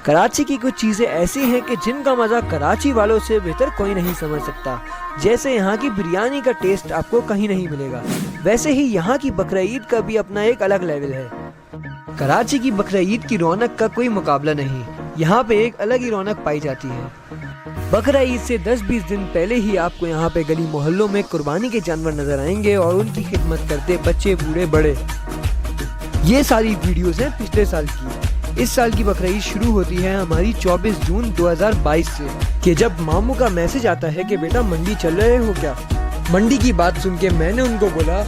कराची की कुछ चीज़ें ऐसी हैं कि जिनका मज़ा कराची वालों से बेहतर कोई नहीं समझ सकता। जैसे यहाँ की बिरयानी का टेस्ट आपको कहीं नहीं मिलेगा, वैसे ही यहाँ की बकरीद का भी अपना एक अलग लेवल है। कराची की बकरीद की रौनक का कोई मुकाबला नहीं, यहाँ पे एक अलग ही रौनक पाई जाती है। बकरीद से 10-20 दिन पहले ही आपको यहाँ पे गली मोहल्लों में कुर्बानी के जानवर नजर आएंगे और उनकी खिदमत करते बच्चे बूढ़े बड़े। ये सारी वीडियोस हैं पिछले साल की। इस साल की बकरीद शुरू होती है हमारी 24 जून 2022 से कि जब मामू का मैसेज आता है कि बेटा मंडी चल रहे हो क्या। मंडी की बात सुन के मैंने उनको बोला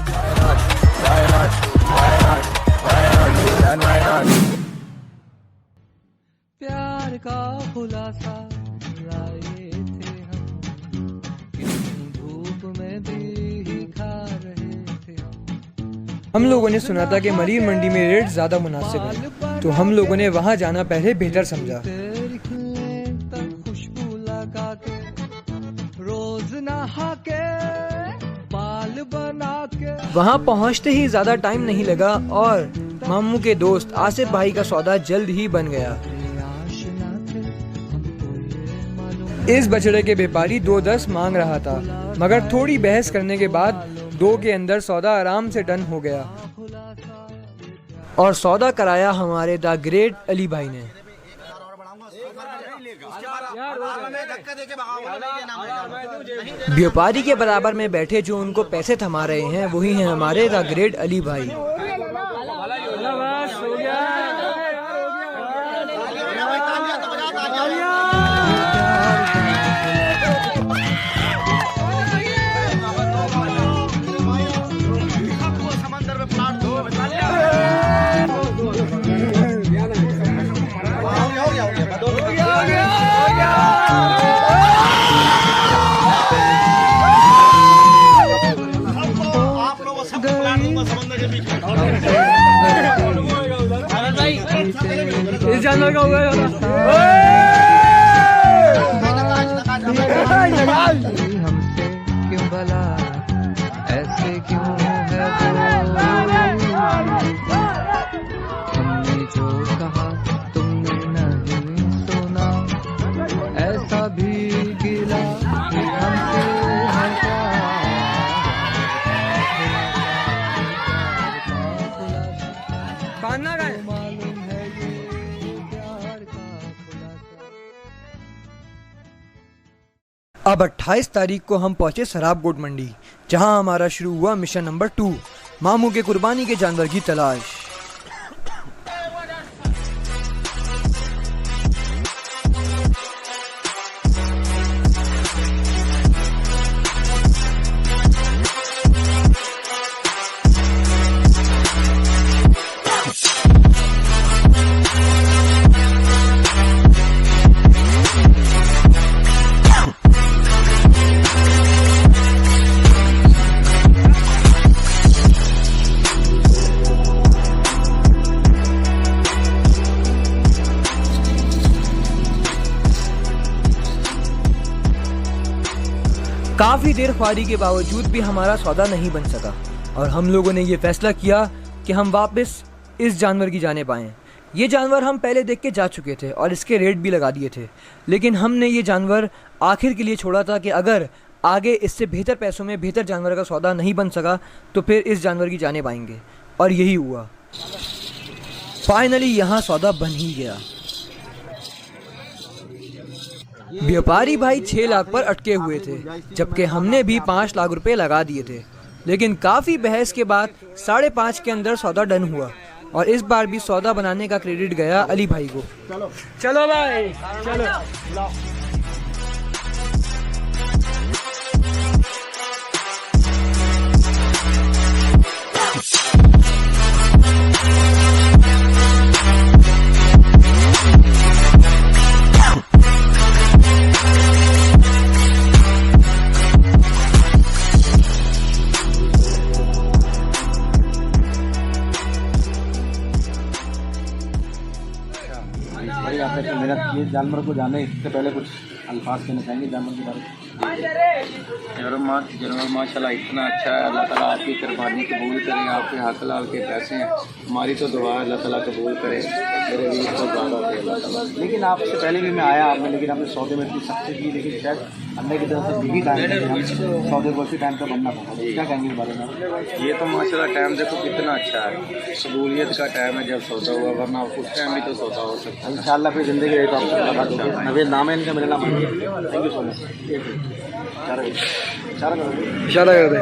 प्यार का खुलासा लाए थे हम, धूप में भी खा रहे थे हम लोगों ने सुना था कि मरीर मंडी में रेट ज्यादा मुनासिब है, तो हम लोगों ने वहाँ जाना पहले बेहतर समझा। खुशबू लगा के रोज नहा के बाल बना के वहाँ पहुँचते ही ज्यादा टाइम नहीं लगा और मामू के दोस्त आसिफ भाई का सौदा जल्द ही बन गया। इस बछड़े के व्यापारी 2.10 मांग रहा था, मगर थोड़ी बहस करने के बाद 2 के अंदर सौदा आराम से डन हो गया और सौदा कराया हमारे द ग्रेट अली भाई ने। व्यापारी के बराबर में बैठे जो उनको पैसे थमा रहे हैं वही हैं हमारे द ग्रेट अली भाई। इस जानवर का हुआ हमसे क्यों भला ऐसे क्यों है हमने जो कहा तुमने नहीं सुना, ऐसा भी गिला हमसे है पाना का मालूम है ये प्यार का खुलासा। अब 28 तारीख को हम पहुंचे सराबकोट मंडी, जहां हमारा शुरू हुआ मिशन नंबर 2, मामू के कुर्बानी के जानवर की तलाश। काफी देर ख्वारी के बावजूद भी हमारा सौदा नहीं बन सका और हम लोगों ने ये फैसला किया कि हम वापस इस जानवर की जाने पाएं। ये जानवर हम पहले देख के जा चुके थे और इसके रेट भी लगा दिए थे, लेकिन हमने ये जानवर आखिर के लिए छोड़ा था कि अगर आगे इससे बेहतर पैसों में बेहतर जानवर का सौदा नहीं बन सका तो फिर इस जानवर की जाने पाएंगे, और यही हुआ। फाइनली यहाँ सौदा बन ही गया। व्यापारी भाई 6 लाख पर अटके हुए थे, जबकि हमने भी 5 लाख रुपए लगा दिए थे, लेकिन काफ़ी बहस के बाद 5.5 के अंदर सौदा डन हुआ और इस बार भी सौदा बनाने का क्रेडिट गया अली भाई को। चलो भाई चलो। आपने मेहनत की जानवर को जाने इससे पहले कुछ अल्फाज कहना चाहेंगे जानवर के बारे में? माशाल्लाह इतना अच्छा है। अल्लाह ताला आपकी कुर्बानी कबूल करे, आपके हक लाल के पैसे हैं, हमारी तो दुआ है अल्लाह ताला कबूल करे। मेरे भी बहुत ज़्यादा थे अल्लाह ताला। लेकिन आपसे पहले भी मैं आया आपने, लेकिन आपने सौदे में इतनी सख्ती की, लेकिन शायद अल्लाह की तरफ से यही टाइम है, सौदे को उसी टाइम पर बनना पड़ा। क्या कहेंगे इस बारे में? ये तो माशाल्लाह टाइम देखो कितना अच्छा है, कबूलियत का टाइम है जब सौदा हुआ, वरना उस टाइम भी तो सौदा हो सकता है। इंशाल्लाह फिर ज़िंदगी रही तो आपसे मुलाकात होगी। नवेद नाम है इनका, मेरा नाम है। Thank you so much. इशारा कर दे।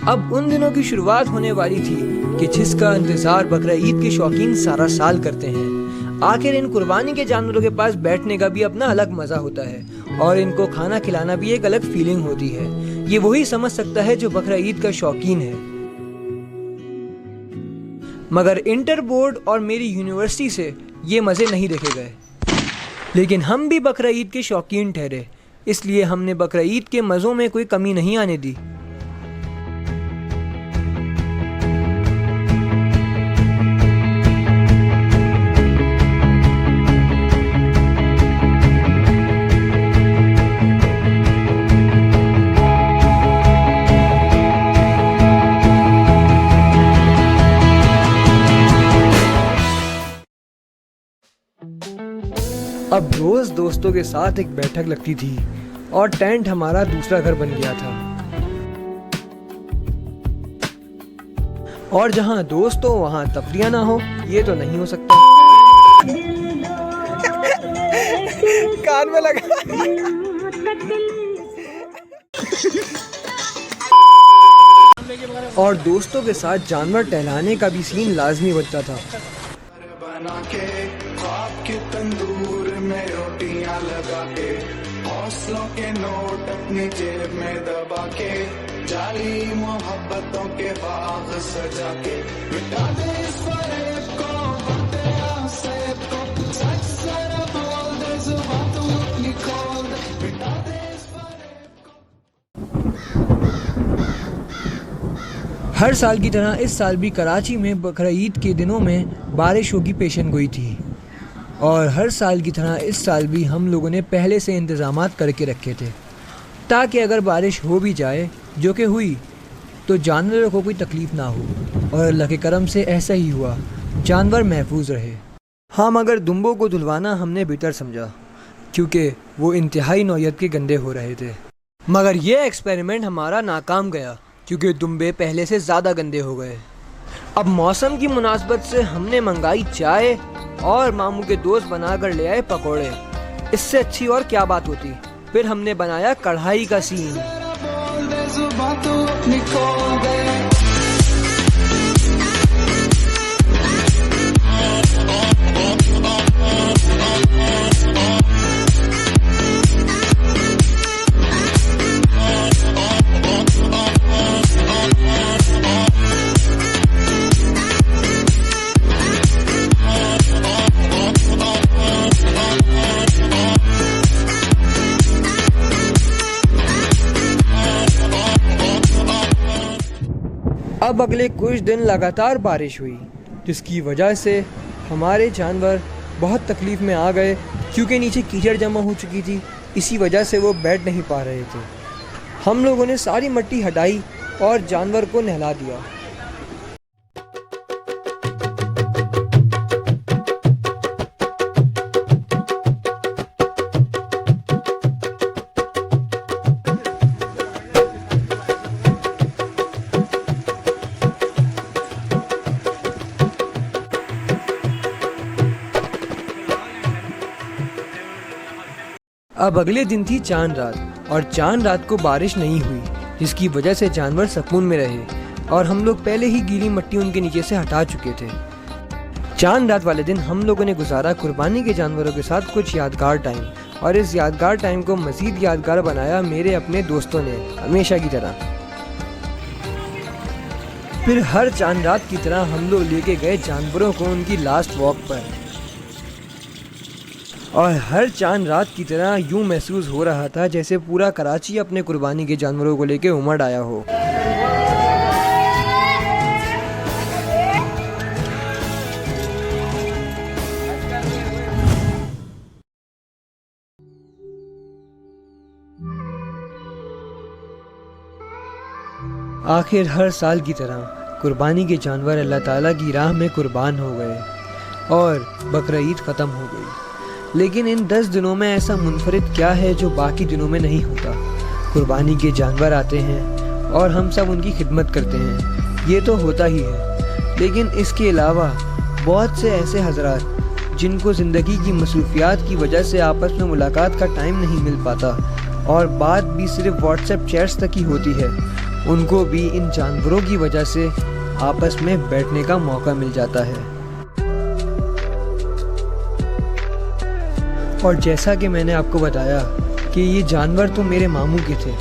अब उन दिनों की शुरुआत होने वाली थी कि जिसका इंतजार बकरा ईद के शौकीन सारा साल करते हैं। आखिर इन कुर्बानी के जानवरों के पास बैठने का भी अपना अलग मजा होता है और इनको खाना खिलाना भी एक अलग फीलिंग होती है। ये वही समझ सकता है जो बकरा ईद का शौकीन है। मगर इंटर बोर्ड और मेरी यूनिवर्सिटी से ये मजे नहीं देखे गए, लेकिन हम भी बकरा ईद के शौकीन ठहरे, इसलिए हमने बकरा ईद के मजों में कोई कमी नहीं आने दी। अब रोज दोस्तों के साथ एक बैठक लगती थी और टेंट हमारा दूसरा घर बन गया था। और जहां दोस्त हो वहां तफरिया ना हो, ये तो नहीं हो सकता। कान में लगा। और दोस्तों के साथ जानवर टहलाने का भी सीन लाजमी बनता था। बना के ख्वाब के तंदूर में रोटियां लगा के, हौसलों के नोट अपनी जेब में दबा के, जाली मोहब्बतों के बाग सजा के, मिटा दे इस फरेब को, बातें आसेब को, सच जरा बोल दे, जुबान तू अपनी खोल दे, मिटा दे इस फरेब को। हर साल की तरह इस साल भी कराची में बकरा ईद के दिनों में बारिश होगी पेशन गोई थी। और हर साल की तरह इस साल भी हम लोगों ने पहले से इंतज़ामात करके रखे थे ताकि अगर बारिश हो भी जाए, जो कि हुई, तो जानवरों को कोई तकलीफ़ ना हो। और अल्लाह के करम से ऐसा ही हुआ, जानवर महफूज रहे। हाँ, मगर दुम्बों को धुलवाना हमने बेहतर समझा क्योंकि वो इंतहाई नौयत के गंदे हो रहे थे। मगर ये एक्सपेरिमेंट हमारा नाकाम गया क्योंकि दुम्बे पहले से ज़्यादा गंदे हो गए। अब मौसम की मुनासबत से हमने मंगाई चाय और मामू के दोस्त बनाकर ले आए पकोड़े। इससे अच्छी और क्या बात होती। फिर हमने बनाया कढ़ाई का सीन। अब अगले कुछ दिन लगातार बारिश हुई, जिसकी वजह से हमारे जानवर बहुत तकलीफ़ में आ गए क्योंकि नीचे कीचड़ जमा हो चुकी थी। इसी वजह से वो बैठ नहीं पा रहे थे। हम लोगों ने सारी मिट्टी हटाई और जानवर को नहला दिया। अब अगले दिन थी चांद रात और चांद रात को बारिश नहीं हुई, जिसकी वजह से जानवर सुकून में रहे और हम लोग पहले ही गीली मिट्टी उनके नीचे से हटा चुके थे। चांद रात वाले दिन हम लोगों ने गुजारा कुर्बानी के जानवरों के साथ कुछ यादगार टाइम, और इस यादगार टाइम को मज़ीद यादगार बनाया मेरे अपने दोस्तों ने, हमेशा की तरह। फिर हर चांद रात की तरह हम लोग लेके गए जानवरों को उनकी लास्ट वॉक पर, और हर चांद रात की तरह यूं महसूस हो रहा था जैसे पूरा कराची अपने कुर्बानी के जानवरों को लेके उमड़ आया हो। आखिर हर साल की तरह कुर्बानी के जानवर अल्लाह ताला की राह में कुर्बान हो गए और बकरा ईद ख़त्म हो गई। लेकिन इन 10 दिनों में ऐसा मुनफरिद क्या है जो बाकी दिनों में नहीं होता? कुर्बानी के जानवर आते हैं और हम सब उनकी खिदमत करते हैं, ये तो होता ही है। लेकिन इसके अलावा बहुत से ऐसे हजरात जिनको ज़िंदगी की मसरूफियात की वजह से आपस में मुलाकात का टाइम नहीं मिल पाता और बात भी सिर्फ व्हाट्सएप चैट्स तक ही होती है, उनको भी इन जानवरों की वजह से आपस में बैठने का मौका मिल जाता है। और जैसा कि मैंने आपको बताया कि ये जानवर तो मेरे मामू के थे,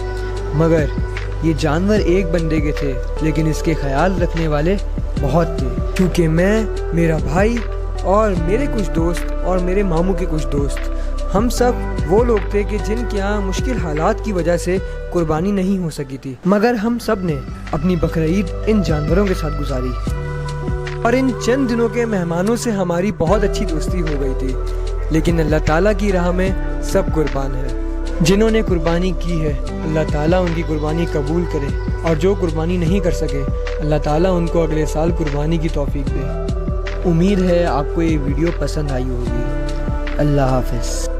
मगर ये जानवर एक बंदे के थे, लेकिन इसके ख्याल रखने वाले बहुत थे। क्योंकि मैं, मेरा भाई और मेरे कुछ दोस्त और मेरे मामू के कुछ दोस्त, हम सब वो लोग थे कि जिनके यहाँ मुश्किल हालात की वजह से कुर्बानी नहीं हो सकी थी, मगर हम सब ने अपनी बकरा ईद इन जानवरों के साथ गुजारी। और इन चंद दिनों के मेहमानों से हमारी बहुत अच्छी दोस्ती हो गई थी। लेकिन अल्लाह ताला की राह में सब कुर्बान है। जिन्होंने कुर्बानी की है अल्लाह ताला उनकी कुर्बानी कबूल करे, और जो कुर्बानी नहीं कर सके अल्लाह ताला उनको अगले साल कुर्बानी की तौफीक दे। उम्मीद है आपको ये वीडियो पसंद आई होगी। अल्लाह हाफ़िज़।